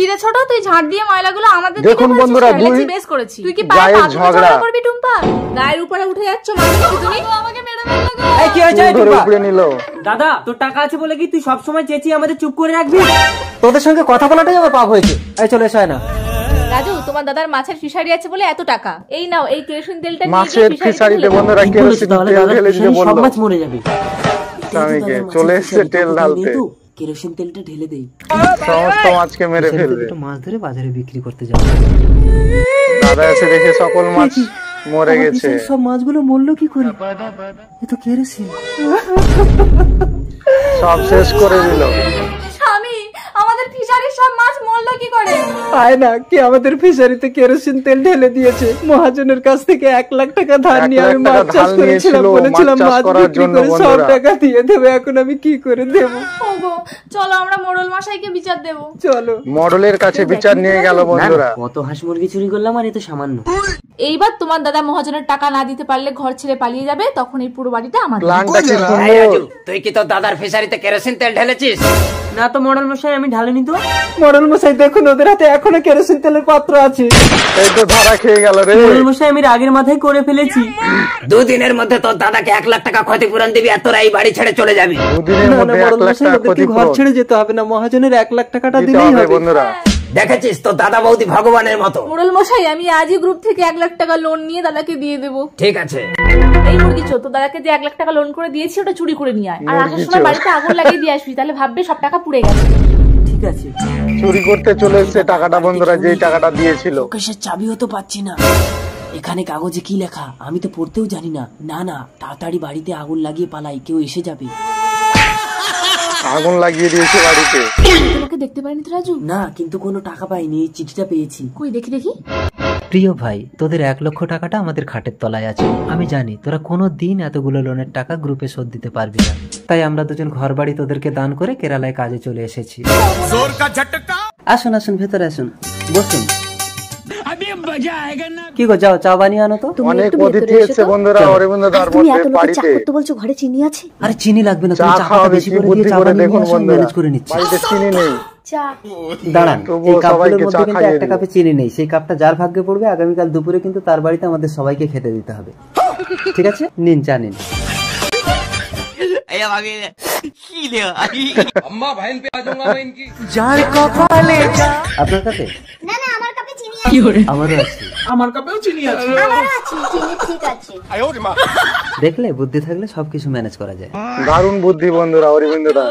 কিরে ছোট, তুই ঝাড় দিয়ে ময়লাগুলো আমাদের দেখুন বন্ধুরা, দুই বেশ করেছি। তুই কি পায়ে পা ঝগড়া করবি টুম্পা? গায়ের উপরে উঠে যাচ্ছ মানে কি তুমি? আমাকে মেরে ফেললো গো। এই কি হয়েছে টুম্পা? উপরে নিল। দাদা তোর টাকা আছে বলে কি তুই সব সময় চেঁচিয়ে আমাদের চুপ করে রাখবি? তোদের সঙ্গে কথা বলাটাই আমার পাপ হয়েছে। এই চলে এসো না। রাজু, তোমার দাদার মাছের ফিশারি আছে বলে এত টাকা। এই নাও, এই কেরোসিন তেলটা নিয়ে মাছের ফিশারিতে বন্ধুরা কেরোসিন তেল ঢেলে দিতে বলল। সব মাছ মরে যাবে। স্বামীকে চলে এসেছে তেল ঢালতে। কেরোসিন তেলটা ঢেলে দেই, সমস্ত মাছকে মেরে ফেলবে। মাছ ধরে বাজারে বিক্রি করতে যাবে। দাদা এসে দেখে সকল মাছ মরে গেছে। সব মাছগুলো মরলো কি করে? এ তো কেরোসিন। সব শেষ করে দিল। স্বামী, আমাদের ফিশারির সব মাছ মরলো কি করে? আয় না, কি আমাদের ফিশারিতে কেরোসিন তেল ঢেলে দিয়েছে। মহাজনের কাছ থেকে 1 লাখ টাকা ধার নিয়ে আমি মাছ চাষ করেছিলাম, বলেছিলাম মাছ বিক্রি করে সব টাকা দিয়ে দেবে। এখন আমি কি করে দেব? ওগো চলো আমরা মোড়ল মশাইকে বিচার দেব। চলো। মডেলের কাছে বিচার নিয়ে গেল বন্ধুরা। কত হাঁস মুরগি চুরি করলাম আর এ তো সামান্য। এইবার তোমার দাদা মহাজনের টাকা না দিতে পারলে ঘর ছেড়ে পালিয়ে যাবে, তখন এই পুরো বাড়িটা আমার। প্ল্যানটা কি সুন্দর। তুই কি তোর দাদার ফিশারিতে কেরোসিন তেল ঢেলেছিস? না তো মডেল মশাই, আমি ঢালিনি তো। মডেল মশাই দেখুন, ওদের হাতে এখনো কেরোসিন তেলের পাত্র আছে। এই তো ধরা খেয়ে গেল রে। মডেল মশাই আমি রাগের মাথায় করে ফেলেছি। 2 দিনের মধ্যে তোর দাদাকে 1 লাখ টাকা ক্ষতিপূরণ দিবি আর তোরা এই বাড়ি ছেড়ে চলে যাবি। 2 দিনের মধ্যে 1 লাখ টাকা ক্ষতিপূরণ। ঘর ছেড়ে যেতে হবে না, মহাজনের 1 লাখ টাকাটা দিলেই হবে বন্ধুরা। দেখেছিস তোর দাদা বৌদি ভগবানের মতো। মোড়ল মশাই, আমি আজই গ্রুপ থেকে 1 লাখ টাকা লোন নিয়ে দাদাকে দিয়ে দেবো। ঠিক আছে। এই মুরগি চো, তো দাদাকে যে 1 লাখ টাকা লোন করে দিয়েছি ওটা চুরি করে নিয়ে আয়, আর আসার সময় বাড়িতে আগুন লাগিয়ে দিয়ে আসবি, তাহলে ভাববে সব টাকা পুড়ে গেছে। ঠিক আছে। চুরি করতে চলে এসেছে টাকাটা বন্ধুরা, যেই টাকাটা দিয়েছিল। শোকেশের চাবিও তো পাচ্ছি না। এখানে কাগজে কি লেখা আমি তো পড়তেও জানি না। না না, তাড়াতাড়ি বাড়িতে আগুন লাগিয়ে পালাই, কেউ এসে যাবে। আগুন লাগিয়ে দিয়েছে বাড়িতে। তোমাকে দেখতে পাইনি তো রাজু? না, কিন্তু কোনো টাকা পাইনি, এই চিঠিটা পেয়েছি। কই দেখি দেখি। প্রিয় ভাই, তোদের 1 লক্ষ টাকাটা আমাদের খাটের তলায় আছে। আমি জানি তোরা কোনো দিন এতগুলো লোনের টাকা গ্রুপে শোধ দিতে পারবি না, তাই আমরা দুজন ঘর বাড়ি তোদেরকে দান করে কেরালায় কাজে চলে এসেছি। আসুন আসুন, ভেতরে আসুন, বসুন। কি গো, যাও চা বানিয়ে আনো তো। অনেক অতিথি এসেছে বন্ধুরা অরবিন্দদার মধ্যে বাড়িতে। তো বলছো ঘরে চিনি আছে? আরে চিনি লাগবে না, তুমি চা খাওয়া বেশি করে বুদ্ধি দিয়ে চা করে বানিয়ে দেখুন নিয়ে আসো, বন্ধুরা। ম্যানেজ করে নিচ্ছি। বাড়িতে চিনি নেই। চা দাঁড়ান, তবুও এই কাপগুলোর সবাইকে মধ্যে চা কিন্তু খাইয়ে একটা দিন। কাপে চিনি নেই। সেই কাপটা যার ভাগ্যে পড়বে আগামীকাল দুপুরে কিন্তু তার বাড়িতে আমাদের সবাইকে খেতে দিতে হবে। ঠিক আছে, নিন চা নিন। আপনার কাছে? না না, আমার কাপে চিনি আছে। আমারও আছে। আমার কাপেও চিনি আছে। আমারও আছে, চিনি ঠিক আছে। দেখলে, বুদ্ধি থাকলে সবকিছু ম্যানেজ করা যায়। দারুণ বুদ্ধি বন্ধুরা অরবিন্দদার।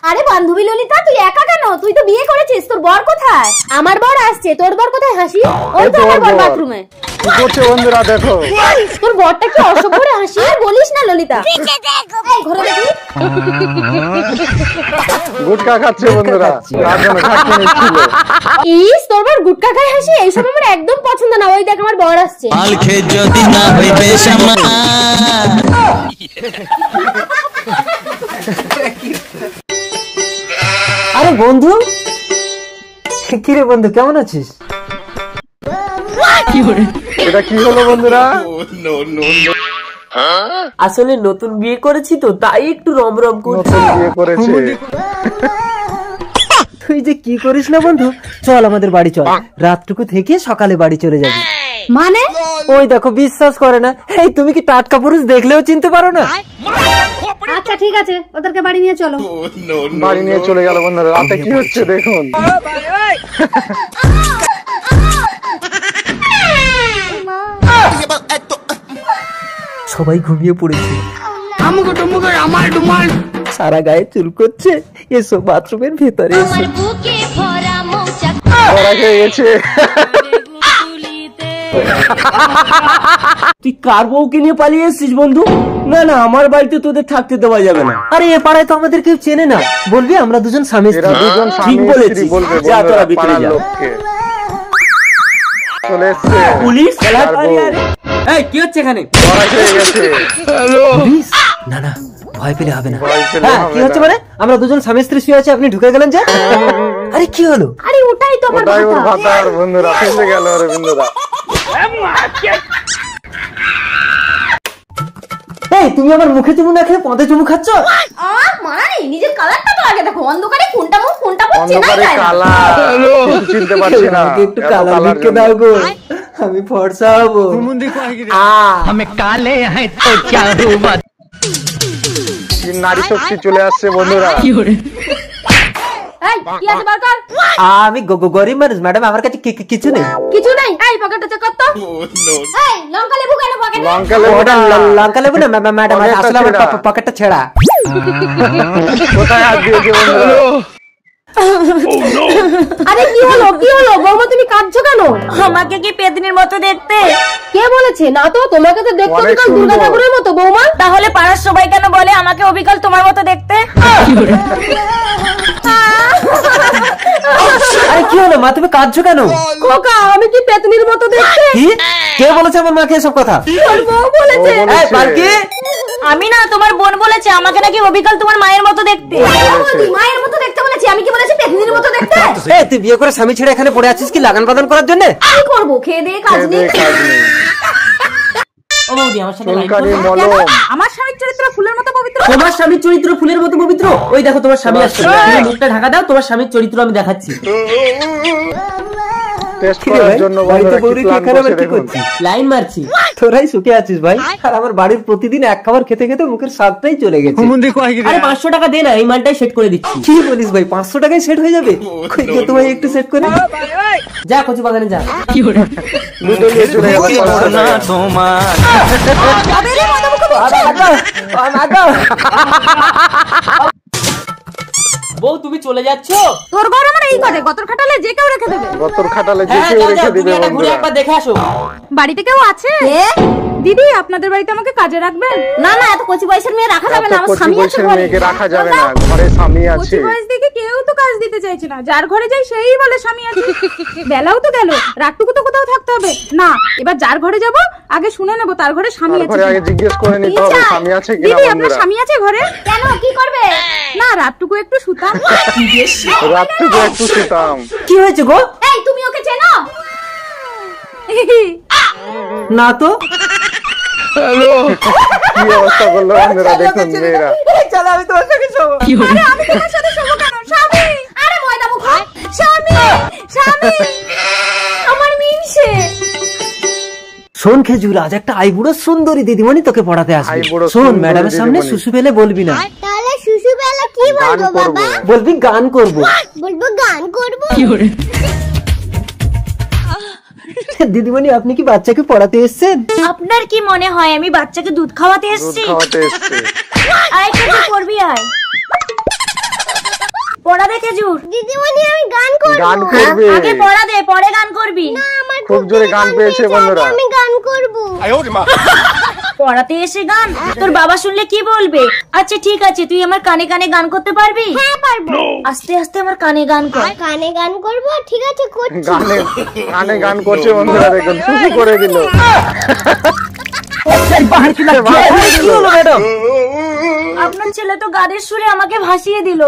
আরে বান্ধবী ললিতা, তুই একা কেন? তুই তো বিয়ে করেছিস, তোর বর কোথায়? আমার বর আসছে। তোর বর কোথায় হাসি? ওই তো আমার বর বাথরুমে। কি করছে বন্ধুরা দেখো। তোর বরটা কি অসভ্য রে? হাসি আর বলিস না ললিতা। এই ঘরে দেখি। গুটকা খাচ্ছে বন্ধুরা, তার জন্য খাটতে নিচ্ছিল। ইস, তোর বর গুটকা খায় হাসি, এইসব আমার একদম পছন্দ না। ওই দেখ আমার বর আসছে। আরে বন্ধু, কিরে বন্ধু, কেমন আছিস? এটা কি হলো বন্ধুরা? আসলে নতুন বিয়ে করেছি তো, তাই একটু রমরম করছি। নতুন বিয়ে করেছে। তুই যে কি করিস না বন্ধু, চল আমাদের বাড়ি চল, রাতটুকু থেকে সকালে বাড়ি চলে যাবি। মানে? ওই দেখো, বিশ্বাস করে না। এই তুমি কি টাটকা পুরুষ দেখলেও চিনতে পারো না? আচ্ছা ঠিক আছে, ওদেরকে বাড়ি নিয়ে চলো। বাড়ি নিয়ে চলে গেল বন্ধুরা। রাতে কি হচ্ছে দেখুন। সবাই ঘুমিয়ে পড়েছে, সারা গায়ে চুল করছে। এসো বাথরুমের ভেতরে এসো। ধরা খেয়ে গেছে। তুই কার বউকে নিয়ে পালিয়ে এসেছিস বন্ধু? না না, আমার বাড়িতে তোদের থাকতে দেওয়া যাবে না। আরে এ পাড়ায় তো আমাদের কেউ চেনে না, বলবি আমরা দুজন স্বামী এরা স্ত্রী। দুজন ঠিক স্বামী বলেছিস। স্ত্রী বলবে যা বন্ধুরা, তোরা ভিতরে পাড়ার যা। লোককে। চলে এসছে পুলিশ? আর বউ। এই কি হচ্ছে এখানে? ধরা খেয়ে গেছে। পুলিশ? না না, ভয় পেলে হবে না। ভয় পেলে হ্যাঁ, হবে কি হচ্ছে না। মানে? আমরা দুজন স্বামী স্ত্রী শুয়ে আছি, আপনি ঢুকে গেলেন যে? আরে কি হলো? আরে ওটাই তো আমার ওটাই ওর কথা। ভাতার বন্ধুরা, ফেসে গেল অরবিন্দদা। এই তুমি আমার মুখে চুমু না খেয়ে পদে চুমু খাচ্ছ? মানে নিজের কালারটা তো আগে দেখো, অন্ধকারে কোনটা মুখ কোনটা পড়ছে না অন্ধকারে যায় না। কালার চিনতে পারছি না। আমাকে একটু এত কালার কালার দিকে দাও গো, আমি ফর্সা হবো। নারী শক্তি চলে আসছে বন্ধুরা। এই কি আছে বার কর। আমি গরিব মানুষ ম্যাডাম, আমার কাছে কিছু নেই। কিছু নাই। এই পকেটটা চেক কর তো। এই লঙ্কা লেবু কেন পকেটে? লঙ্কা লেবু ওটা না। লঙ্কা লেবু না ম্যাডাম, পকেটটা আসলে আমার ছেঁড়া। পকেটটা ছেঁড়া। কোথায় হাত দিয়েছে বন্ধুরা? আরে কি হলো কি হলো বৌমা, তুমি কাঁদছো কেন? আমাকে কি পেতনির মতো দেখতে? কে বলেছে? না তো, তোমাকে তো দেখতে অনেক অবিকল সুন্দর। দুর্গা ঠাকুরের মতো বৌমা। তাহলে পাড়ার সবাই কেন বলে আমাকে অবিকল তোমার মতো দেখতে? আরে কি হলো মা, তুমি কাঁদছো কেন? খোকা, আমি কি পেতনির মতো দেখতে? কি? কে বলেছে আমার মাকে এসব কথা? তোর বউ বলেছে। ও বলেছে। এই পালকি, আমি না, তোমার বোন বলেছে আমাকে নাকি অবিকল তোমার মায়ের মতো দেখতে। তুই মায়ের মতো দেখতে বলেছি, আমি কি বলেছি পেতনির মতো দেখতে? এই তুই বিয়ে করে স্বামী ছেড়ে এখানে পড়ে আছিস কি লাগান বাদান করার জন্য? কি করবো, খেয়ে দিয়ে কাজ খেয়ে নেই। দিয়ে কাজ নেই। ও বৌদি, আমার সাথে লাইন চুলকানি করো। মলম। আমার স্বামীর চরিত্র ফুলের মতো পবিত্র। তোমার স্বামীর চরিত্র ফুলের মতো পবিত্র? ওই দেখো তোমার স্বামী আসছে, তুমি মুখটা ঢাকা দাও, তোমার স্বামীর চরিত্র আমি দেখাচ্ছি। টেস্ট করার জন্য বন্ধুরা কি প্ল্যান করছে দেখুন। লাইন মারছি। তোরাই সুখে আছিস ভাই, আর আমার বাড়ির প্রতিদিন এক খাবার খেতে খেতে মুখের স্বাদটাই চলে গেছে। আরে 500 টাকা দে না, এই মালটাই সেট করে দিচ্ছি। কি বলিস ভাই, 500 টাকায় সেট হয়ে যাবে? কই দে তো ভাই একটু সেট করে। যা কচু বাগানে যা। দুটো নিয়ে চলে গেল 500 টাকা। বউ তুমি চলে যাচ্ছ? তোর ঘর আমার এই ঘরে, গতর খাটালে যে কেউ রেখে দেবে। গতর খাটালে যে হ্যাঁ কেউ যাও রেখে যাও, তুমি দিবে এটা ঘুরে বন্ধুরা। একবার দেখে আসো। বাড়িতে কেউ আছে? দিদি, আপনাদের বাড়িতে আমাকে কাজে রাখবেন? না না, এত কচি বয়সের মেয়ে রাখা যাবে এত না, আমার কচি স্বামী আছে বয়সের ঘরে। মেয়েকে রাখা যাবে না, ঘরে স্বামী আছে। কচি বয়স দেখে কেউ তো কাজ দিতে চাইছে না, যার ঘরে যাই সেই বলে স্বামী আছে। বেলাও তো গেল, রাতটুকু তো কোথাও থাকতে হবে না। এবার যার ঘরে যাব আগে শুনে নেবো তার ঘরে স্বামী আছে তারপরে আগে কিনা। জিজ্ঞেস করে নিতে হবে স্বামী আছে কিনা দিদি, আপনার বন্ধুরা। স্বামী আছে ঘরে? কেন, কি করবে? না, রাতটুকু একটু শুতাম। রাতটুকু একটু শুতাম। কি হয়েছে গো? এই তুমি ওকে চেনো? না তো। কি অবস্থা করলো বন্ধুরা দেখুন মেয়েরা। চলো আমি তোমার সঙ্গে শোবো। আরে আমি তোমার সাথে শোবো কেন? স্বামী! আরে ময়দা মুখ, স্বামী স্বামী আমার মিনসে। শোন খেজুর, আজ একটা আইবুড়ো সুন্দরী দিদিমণি তোকে পড়াতে আসবে। আইবুড়ো শোন, সুন্দরী ম্যাডামের সামনে দিদিমণি। সুসু পেলে বলবি না, তাহলে শিশু বেলা কি গান বলবো করবো। বাবা? বলবি গান করব। বলবো গান করবো। দিদিমণি, আপনি কি বাচ্চাকে পড়াতে এসেছেন? আপনার কি মনে হয় আমি বাচ্চাকে দুধ খাওয়াতে দুধ এসেছি? খাওয়াতে এসছে। আয় খেজুর, করবি আয়। পড়া দে খেজুর। দিদিমণি আমি গান করবো। গান করবে। আগে পড়া দে, পরে গান করবি। আমার খুব জোরে গান পেয়েছে বন্ধুরা। আমি গান করবো। পড়াতে এসে গান? তোর বাবা শুনলে কি বলবে? আচ্ছা ঠিক আছে, তুই আমার কানে কানে গান করতে পারবি? হ্যাঁ পারবো। আস্তে আস্তে আমার কানে গান কর। কানে গান করবো, ঠিক আছে করছি। গানে গানে গান করছে বন্ধুরা দেখুন, শুরু করে দিল। কি হলো ম্যাডাম? আপনার ছেলে তো গানের সুরে আমাকে ভাসিয়ে দিল।